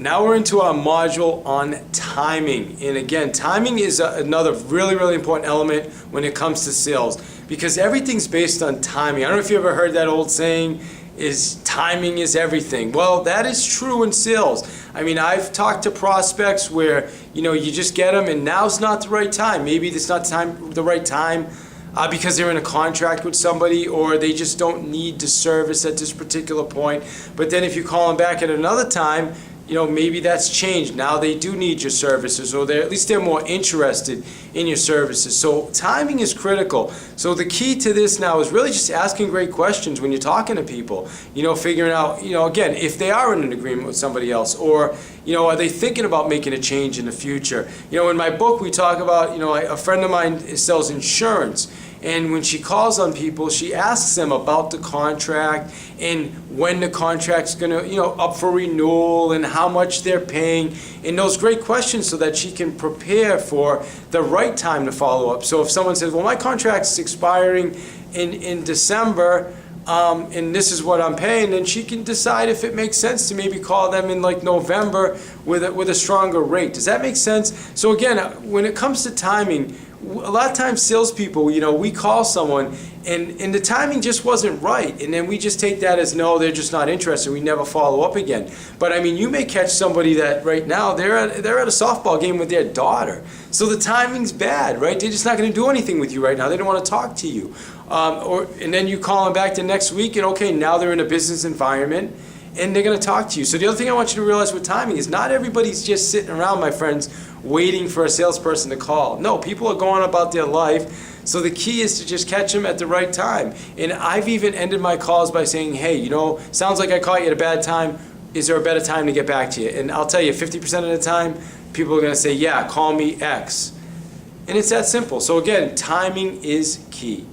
Now we're into our module on timing. And again, timing is another really, really important element when it comes to sales because everything's based on timing. I don't know if you ever heard that old saying, is timing is everything. Well, that is true in sales. I mean, I've talked to prospects where, you just get them and now's not the right time. Maybe it's not the right time because they're in a contract with somebody or they just don't need the service at this particular point. But then if you call them back at another time, maybe that's changed. Now they do need your services, or at least they're more interested in your services. So timing is critical. So the key to this now is really just asking great questions when you're talking to people. Figuring out, again, if they are in an agreement with somebody else, or are they thinking about making a change in the future? In my book we talk about, a friend of mine sells insurance. And when she calls on people, she asks them about the contract and when the contract's going to, up for renewal and how much they're paying, and those great questions so that she can prepare for the right time to follow up. So if someone says, well, my contract's expiring in December, and this is what I'm paying, then she can decide if it makes sense to maybe call them in like November with a stronger rate. Does that make sense? So again, when it comes to timing, a lot of times salespeople, we call someone and the timing just wasn't right, and then we just take that as no, they're just not interested. We never follow up again. But I mean, you may catch somebody that right now they're at a softball game with their daughter, so the timing's bad, right? They're just not going to do anything with you right now. They don't want to talk to you, and then you call them back the next week, and okay, now they're in a business environment. And they're going to talk to you. So the other thing I want you to realize with timing is not everybody's just sitting around, my friends, waiting for a salesperson to call. No, people are going about their life. So the key is to just catch them at the right time. And I've even ended my calls by saying, hey, sounds like I caught you at a bad time. Is there a better time to get back to you? And I'll tell you, 50% of the time, people are going to say, yeah, call me X. And it's that simple. So again, timing is key.